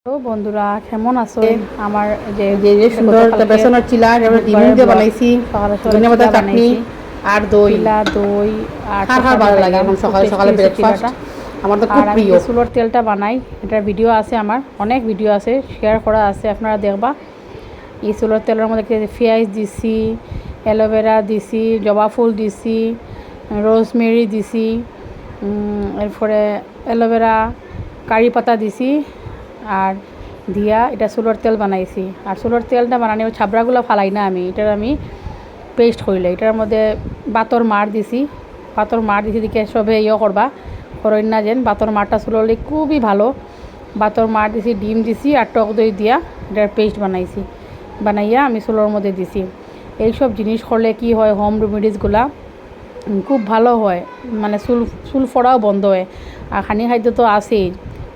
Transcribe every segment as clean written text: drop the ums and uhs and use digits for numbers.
তো বন্ধুরা কেমন আছো? আমার যে যে সুন্দর বেসনের চিলা ডিম দিয়ে বানাইছি, ধনিয়া পাতা চাটনি আর দই। চিলা দই আর খার ভালো লাগে এবং সকালে সকালে ব্রেকফাস্ট আমার তো খুব আর আমি প্রিয়। যে চুলোর তেলটা বানাই এটার ভিডিও আছে, আমার অনেক ভিডিও আছে, শেয়ার করা আছে, আপনারা দেখবা। এই চুলোর তেলের মধ্যে পেঁয়াজ দিছি, অ্যালোভেরা দিছি, জবা ফুল দিছি, রোজমেরি দিছি, এরপরে অ্যালোভেরা কারি পাতা দিছি আর দিয়া এটা চুলোর তেল বানাইছি। আর চুলোর তেলটা বানানি ছাবড়াগুলো ফালাই না, আমি পেস্ট হইলে এটার মধ্যে বাতর মার দিছি। বাতর মার দিছি দিকে সবে করবা করেন না যেন বাতর মারটা চুলোলে খুবই ভালো। বাতর মার দিছি, ডিম দিছি আর টক দই দিয়া এটার পেস্ট বানাইয়া আমি চুলোর মধ্যে দিছি। এইসব জিনিস করলে কি হয়, হোম রেমেডিসগুলা খুব ভালো হয়, মানে চুল ফোড়াও বন্ধ হয়। আর খানি খাদ্য তো আছেই,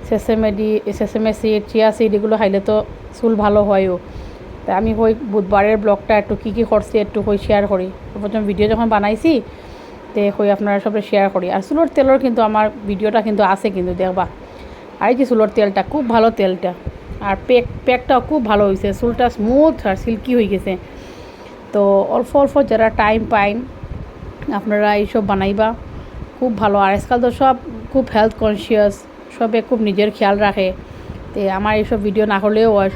সেসেমে সিড, চিয়া সিড এগুলো খাইলে তো চুল ভালো হয়ও। তা আমি ওই বুধবারের ব্লগটা একটু কী করছি একটু শেয়ার করি। প্রথম ভিডিও যখন বানাইছি তে আপনারা সবাই শেয়ার করি। আর চুলোর তেলের কিন্তু আমার ভিডিওটা কিন্তু আছে, কিন্তু দেখবা। আর এই যে চুলোর তেলটা খুব ভালো তেলটা, আর প্যাকটাও খুব ভালো হয়েছে, চুলটা স্মুথ আর সিল্কি হয়ে গেছে। তো অল্প অল্প যারা টাইম পাইন আপনারা এইসব বানাইবা, খুব ভালো। আর আজকাল তো সব খুব হেলথ কনসিয়াস, সবে খুব নিজের খেয়াল রাখে। তো আমার এইসব ভিডিও না হলেও হয়,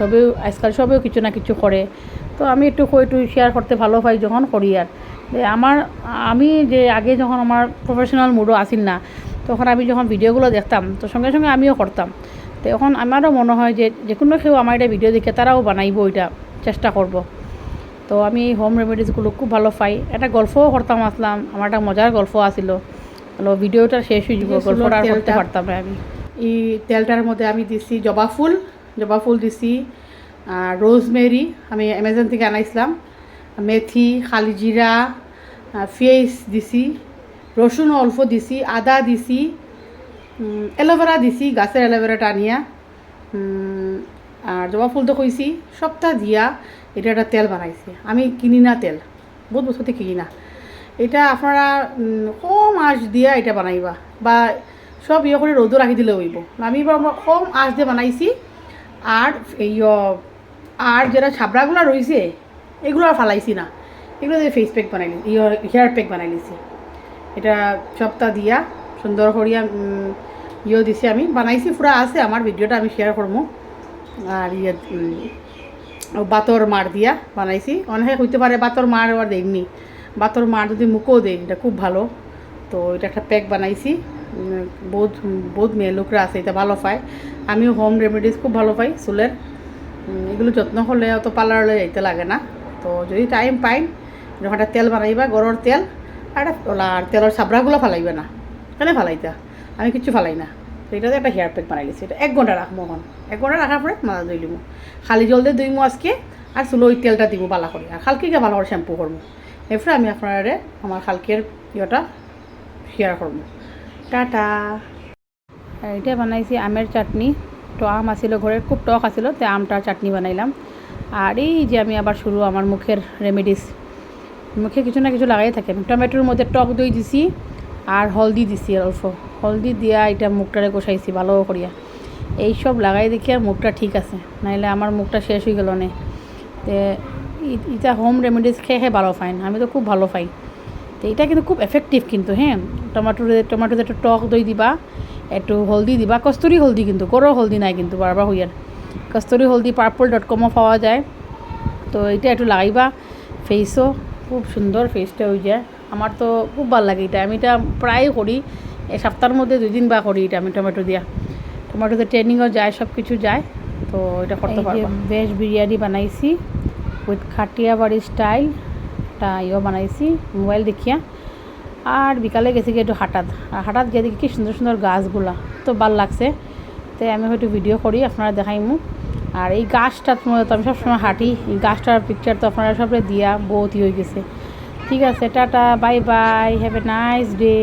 আজকাল কিছু না কিছু করে। তো আমি একটু শেয়ার করতে ভালো পাই যখন করি। আর আমি যে আগে যখন আমার প্রফেশনাল মুডও আসিল না, তখন আমি যখন ভিডিওগুলো দেখতাম তো সঙ্গে সঙ্গে আমিও করতাম। তো এখন আমারও মনে হয় যে কোনো কেউ আমার এটা ভিডিও দেখে তারাও বানাইব, এটা চেষ্টা করব। তো আমি এই হোম রেমেডিসগুলো খুব ভালো পাই। একটা গল্পও করতাম আসলাম, আমার একটা মজার গল্প আসিল, ভিডিওটা শেষ হয়ে যাব, গল্পটা আর করতে পারতাম না। আমি এই তেলটার মধ্যে আমি দিছি জবা ফুল দিছি, আর রোজমেরি আমি অ্যামাজন থেকে আনাইছিলাম, মেথি, খালি জিরা, পেঁয়াজ দিছি, রসুন অল্প দিছি, আদা দিছি, অ্যালোভেরা দিছি, গাছের অ্যালোভেরাটা আনিয়া, আর জবা ফুল তো কইছি, সবটা দিয়া এটা একটা তেল বানাইছি। আমি কিনি না তেল, বহুত বছর থেকে কিনি না। এটা আপনারা কম আঁচ দিয়া এটা বানাইবা, বা সব করে রোদও রাখি দিলে হইব। আমি এবার আমরা কম আঁচ দিয়ে বানাইছি। আর আর যেটা ছাবড়াগুলো রয়েছে এগুলো আর ফালাইছি না, এগুলো দিয়ে ফেস প্যাক বানাই হেয়ার প্যাক বানাই নিছি। এটা সবটা দিয়া সুন্দর করিয়া দিছি, আমি বানাইছি, পুরা আছে আমার ভিডিওটা, আমি শেয়ার করবো। আর বাতর মার দিয়া বানাইছি। অনেকে হইতে পারে বাতর মার আর দেয়নি, বাতর মার যদি মুখও দেয় এটা খুব ভালো। তো এটা একটা প্যাক বানাইছি, বহুত বহুত মেয়ে লোকরা আছে এটা ভালো পায়। আমিও হোম রেমেডিস খুব ভালো পাই চুলের। এগুলো যত্ন করলে অত পার্লারে যাইতে লাগে না। তো যদি টাইম পাইন যখন একটা তেল বানাইবা, গরুর তেল, আর তেলের সাবড়াগুলো ফালাইবে না, কেন ফালাইতা, আমি কিছু ফালাই না। তো এটাতে একটা হেয়ার প্যাক বানাই লিছি। এটা 1 ঘন্টা রাখবো, এখন 1 ঘন্টা রাখার পরে মাথা ধুই লিমু, খালি জল দিয়ে ধুইমু আজকে। আর চুলো ওই তেলটা দিব ভালো করে, আর খালকিকে ভালো করে শ্যাম্পু করবো। এরপরে আমি আপনার আমার খালকের শেয়ার করবো। টাটা। এটা বানাইছি আমের চাটনি। তো আম আসিল ঘরের, খুব টক আসিল, তো আমটার চাটনি বানাইলাম। আর এই যে আমি আবার শুরু আমার মুখের রেমেডিস, মুখে কিছু না কিছু লাগাই থাকে। টমেটোর মধ্যে টক দই দিছি আর হলদি দিছি, অল্প হলদি দিয়া এটা মুখটারে কষাইছি ভালো করিয়া। এইসব লাগাই দেখি আর মুখটা ঠিক আছে, নাইলে আমার মুখটা শেষ হয়ে গেল না। তো এটা হোম রেমেডিস খেয়ে ভালো পাই না, আমি তো খুব ভালো পাই। তো এটা কিন্তু খুব এফেক্টিভ কিন্তু। হ্যাঁ, টমেটোতে একটু টক দই দিবা, একটু হলদি দিবা, কস্তুরি হলদি, কিন্তু গরুর হলদি নাই কিন্তু, বারবার হইয়ার কস্তুরি হলদি purple.com-ও পাওয়া যায়। তো এটা একটু লাগাইবা ফেসও, খুব সুন্দর ফেসটা হয়ে যায়। আমার তো খুব ভালো লাগে এটা, আমি এটা প্রায় করি, এই সপ্তাহের মধ্যে 2 দিন বা করি এটা আমি টমেটোতে ট্রেনিংও যায়, সব কিছু যায়। তো এটা করতে পারবো। ভেজ বিরিয়ানি বানাইছি উইথ খাটিয়াবাড়ি স্টাইল, একটা বানাইছি মোবাইল দেখিয়া। আর বিকালে গেছি গিয়ে একটু হাঁটাত গিয়ে দেখি কি সুন্দর সুন্দর গাছগুলা, তো ভাল লাগছে। তাই আমি হয়তো ভিডিও করি, আপনারা দেখাইমু। আর এই গাছটার তো আমি সবসময় হাঁটি, এই গাছটার পিকচার তো আপনারা সবরে দিয়া বহুত হয়ে গেছে। ঠিক আছে, tata, bye bye, have a nice day.